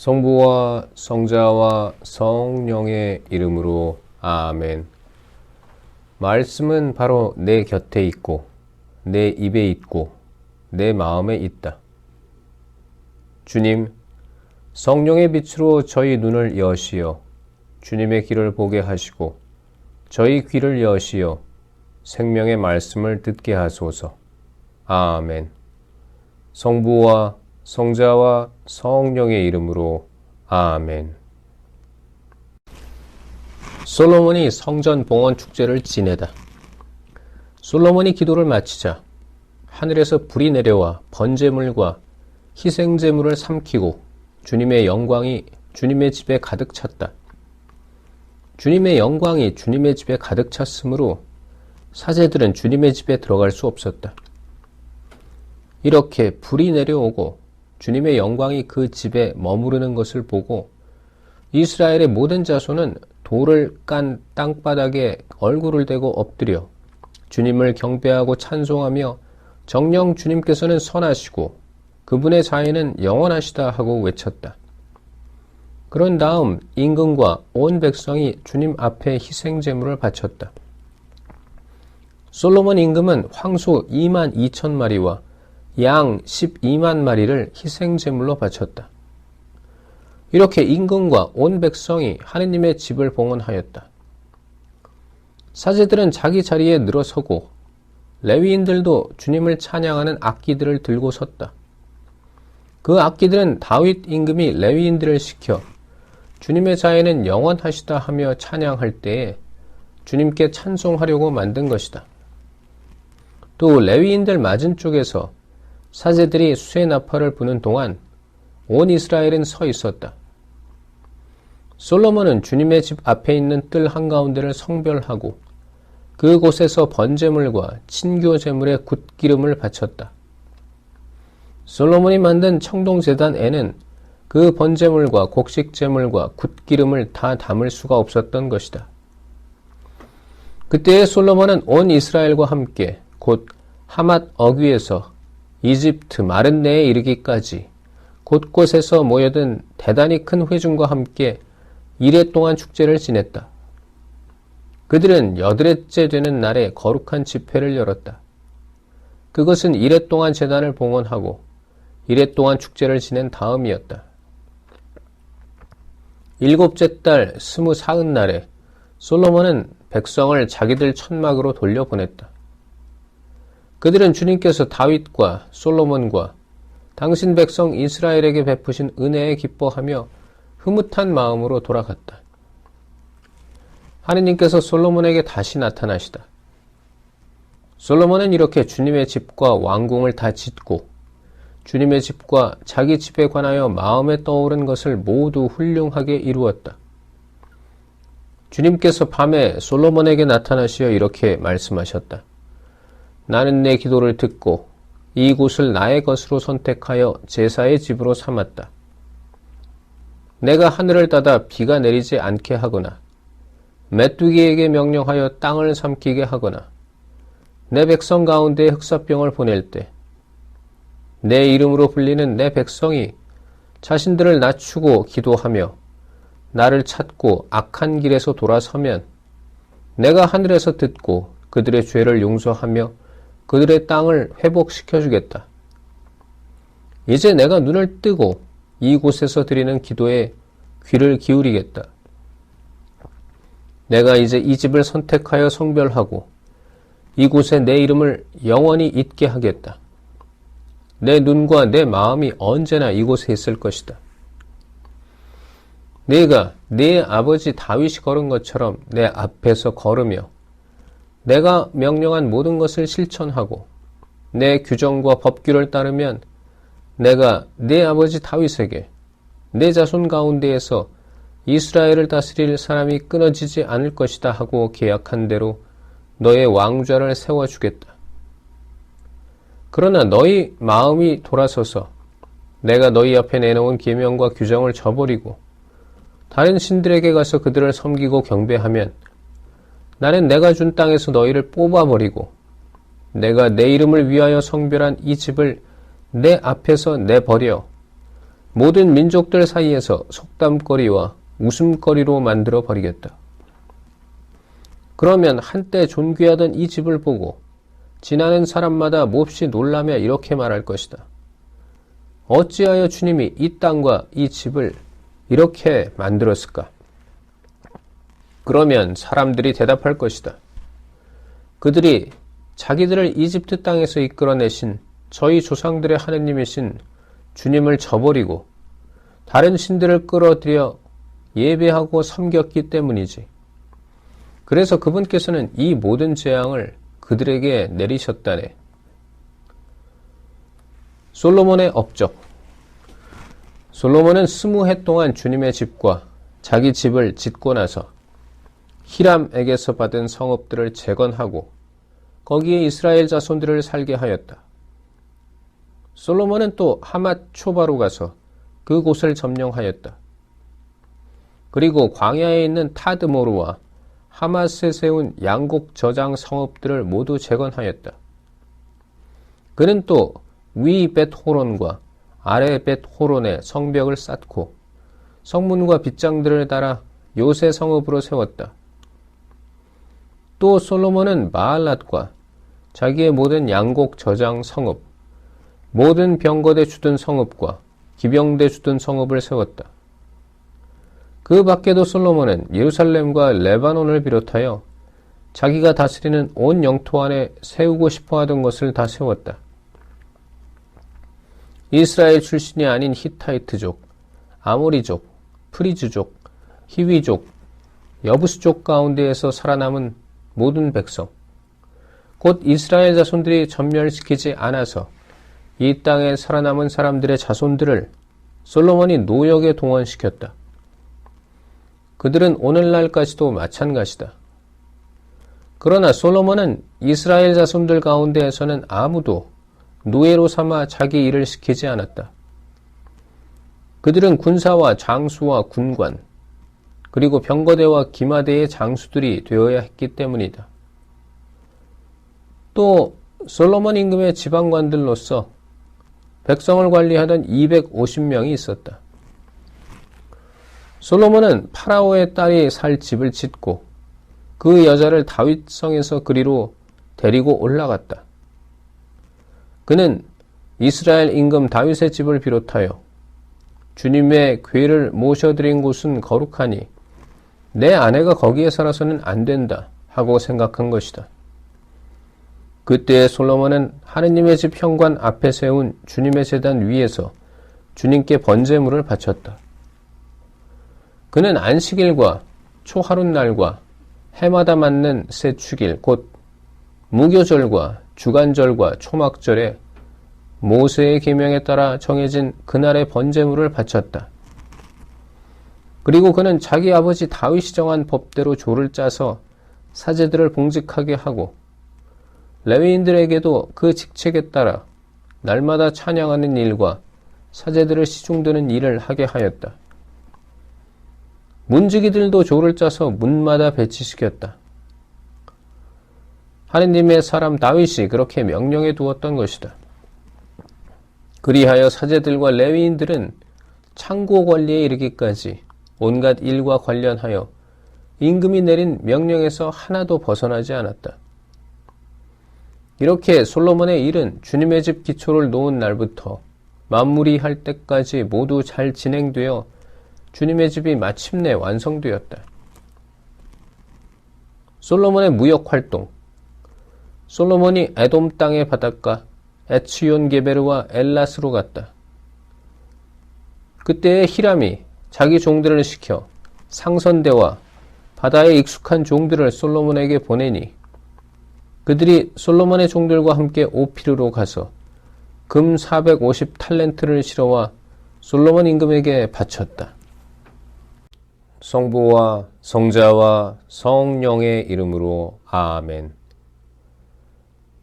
성부와 성자와 성령의 이름으로 아멘. 말씀은 바로 내 곁에 있고 내 입에 있고 내 마음에 있다. 주님, 성령의 빛으로 저희 눈을 여시어 주님의 길을 보게 하시고 저희 귀를 여시어 생명의 말씀을 듣게 하소서. 아멘. 성부와 성자와 성령의 이름으로 아멘. 솔로몬이 성전 봉헌 축제를 지내다. 솔로몬이 기도를 마치자 하늘에서 불이 내려와 번제물과 희생제물을 삼키고 주님의 영광이 주님의 집에 가득 찼다. 주님의 영광이 주님의 집에 가득 찼으므로 사제들은 주님의 집에 들어갈 수 없었다. 이렇게 불이 내려오고 주님의 영광이 그 집에 머무르는 것을 보고 이스라엘의 모든 자손은 돌을 깐 땅바닥에 얼굴을 대고 엎드려 주님을 경배하고 찬송하며 정녕 주님께서는 선하시고 그분의 자애는 영원하시다 하고 외쳤다. 그런 다음 임금과 온 백성이 주님 앞에 희생제물을 바쳤다. 솔로몬 임금은 황소 2만 2천 마리와 양 12만 마리를 희생제물로 바쳤다. 이렇게 임금과 온 백성이 하느님의 집을 봉헌하였다. 사제들은 자기 자리에 늘어서고 레위인들도 주님을 찬양하는 악기들을 들고 섰다. 그 악기들은 다윗 임금이 레위인들을 시켜 주님의 자애는 영원하시다 하며 찬양할 때에 주님께 찬송하려고 만든 것이다. 또 레위인들 맞은쪽에서 사제들이 수레나팔을 부는 동안 온 이스라엘은 서 있었다. 솔로몬은 주님의 집 앞에 있는 뜰 한가운데를 성별하고 그곳에서 번제물과 친교제물의 굿기름을 바쳤다. 솔로몬이 만든 청동제단에는 그 번제물과 곡식제물과 굿기름을 다 담을 수가 없었던 것이다. 그때의 솔로몬은 온 이스라엘과 함께 곧 하맛 어귀에서 이집트 마른네에 이르기까지 곳곳에서 모여든 대단히 큰 회중과 함께 이래 동안 축제를 지냈다. 그들은 8회째 되는 날에 거룩한 집회를 열었다. 그것은 이래 동안 제단을 봉헌하고 이래 동안 축제를 지낸 다음이었다. 7째 달 24흔날에 솔로몬은 백성을 자기들 천막으로 돌려보냈다. 그들은 주님께서 다윗과 솔로몬과 당신 백성 이스라엘에게 베푸신 은혜에 기뻐하며 흐뭇한 마음으로 돌아갔다. 하느님께서 솔로몬에게 다시 나타나시다. 솔로몬은 이렇게 주님의 집과 왕궁을 다 짓고 주님의 집과 자기 집에 관하여 마음에 떠오른 것을 모두 훌륭하게 이루었다. 주님께서 밤에 솔로몬에게 나타나시어 이렇게 말씀하셨다. 나는 내 기도를 듣고 이곳을 나의 것으로 선택하여 제사의 집으로 삼았다. 내가 하늘을 닫아 비가 내리지 않게 하거나 메뚜기에게 명령하여 땅을 삼키게 하거나 내 백성 가운데 흑사병을 보낼 때 내 이름으로 불리는 내 백성이 자신들을 낮추고 기도하며 나를 찾고 악한 길에서 돌아서면 내가 하늘에서 듣고 그들의 죄를 용서하며 그들의 땅을 회복시켜 주겠다. 이제 내가 눈을 뜨고 이곳에서 드리는 기도에 귀를 기울이겠다. 내가 이제 이 집을 선택하여 성별하고 이곳에 내 이름을 영원히 있게 하겠다. 내 눈과 내 마음이 언제나 이곳에 있을 것이다. 내가 내 아버지 다윗이 걸은 것처럼 내 앞에서 걸으며 내가 명령한 모든 것을 실천하고 내 규정과 법규를 따르면 내가 내 아버지 다윗에게 내 자손 가운데에서 이스라엘을 다스릴 사람이 끊어지지 않을 것이다 하고 계약한 대로 너의 왕좌를 세워주겠다. 그러나 너희 마음이 돌아서서 내가 너희 앞에 내놓은 계명과 규정을 저버리고 다른 신들에게 가서 그들을 섬기고 경배하면 나는 내가 준 땅에서 너희를 뽑아버리고 내가 내 이름을 위하여 성별한 이 집을 내 앞에서 내버려 모든 민족들 사이에서 속담거리와 웃음거리로 만들어 버리겠다. 그러면 한때 존귀하던 이 집을 보고 지나는 사람마다 몹시 놀라며 이렇게 말할 것이다. 어찌하여 주님이 이 땅과 이 집을 이렇게 만들었을까? 그러면 사람들이 대답할 것이다. 그들이 자기들을 이집트 땅에서 이끌어내신 저희 조상들의 하느님이신 주님을 저버리고 다른 신들을 끌어들여 예배하고 섬겼기 때문이지. 그래서 그분께서는 이 모든 재앙을 그들에게 내리셨다네. 솔로몬의 업적. 솔로몬은 20해 동안 주님의 집과 자기 집을 짓고 나서 히람에게서 받은 성읍들을 재건하고 거기에 이스라엘 자손들을 살게 하였다. 솔로몬은 또 하맛 초바로 가서 그곳을 점령하였다. 그리고 광야에 있는 타드모르와 하맛에 세운 양곡 저장 성읍들을 모두 재건하였다. 그는 또 위 벳호론과 아래 벳호론의 성벽을 쌓고 성문과 빗장들을 달아 요새 성읍으로 세웠다. 또 솔로몬은 마할랏과 자기의 모든 양곡 저장 성읍, 모든 병거대 주둔 성읍과 기병대 주둔 성읍을 세웠다. 그 밖에도 솔로몬은 예루살렘과 레바논을 비롯하여 자기가 다스리는 온 영토 안에 세우고 싶어 하던 것을 다 세웠다. 이스라엘 출신이 아닌 히타이트족, 아모리족, 프리즈족, 히위족, 여부스족 가운데에서 살아남은 모든 백성, 곧 이스라엘 자손들이 전멸시키지 않아서 이 땅에 살아남은 사람들의 자손들을 솔로몬이 노역에 동원시켰다. 그들은 오늘날까지도 마찬가지다. 그러나 솔로몬은 이스라엘 자손들 가운데에서는 아무도 노예로 삼아 자기 일을 시키지 않았다. 그들은 군사와 장수와 군관, 그리고 병거대와 기마대의 장수들이 되어야 했기 때문이다. 또 솔로몬 임금의 지방관들로서 백성을 관리하던 250명이 있었다. 솔로몬은 파라오의 딸이 살 집을 짓고 그 여자를 다윗성에서 그리로 데리고 올라갔다. 그는 이스라엘 임금 다윗의 집을 비롯하여 주님의 궤를 모셔드린 곳은 거룩하니 내 아내가 거기에 살아서는 안 된다 하고 생각한 것이다. 그때 솔로몬은 하느님의 집 현관 앞에 세운 주님의 제단 위에서 주님께 번제물을 바쳤다. 그는 안식일과 초하룻날과 해마다 맞는 새 축일 곧 무교절과 주간절과 초막절에 모세의 계명에 따라 정해진 그날의 번제물을 바쳤다. 그리고 그는 자기 아버지 다윗이 정한 법대로 조를 짜서 사제들을 봉직하게 하고 레위인들에게도 그 직책에 따라 날마다 찬양하는 일과 사제들을 시중드는 일을 하게 하였다. 문지기들도 조를 짜서 문마다 배치시켰다. 하느님의 사람 다윗이 그렇게 명령해 두었던 것이다. 그리하여 사제들과 레위인들은 창고 관리에 이르기까지 온갖 일과 관련하여 임금이 내린 명령에서 하나도 벗어나지 않았다. 이렇게 솔로몬의 일은 주님의 집 기초를 놓은 날부터 마무리할 때까지 모두 잘 진행되어 주님의 집이 마침내 완성되었다. 솔로몬의 무역 활동. 솔로몬이 에돔 땅의 바닷가 에츠온 게베르와 엘라스로 갔다. 그때에 히람이 자기 종들을 시켜 상선대와 바다에 익숙한 종들을 솔로몬에게 보내니 그들이 솔로몬의 종들과 함께 오피르로 가서 금 450탈렌트를 실어와 솔로몬 임금에게 바쳤다. 성부와 성자와 성령의 이름으로 아멘.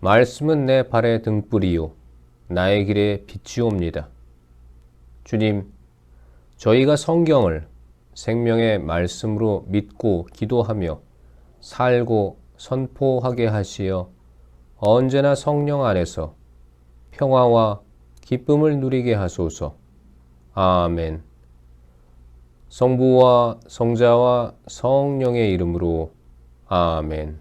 말씀은 내 발의 등불이요 나의 길에 빛이옵니다. 주님, 저희가 성경을 생명의 말씀으로 믿고 기도하며 살고 선포하게 하시어 언제나 성령 안에서 평화와 기쁨을 누리게 하소서. 아멘. 성부와 성자와 성령의 이름으로 아멘.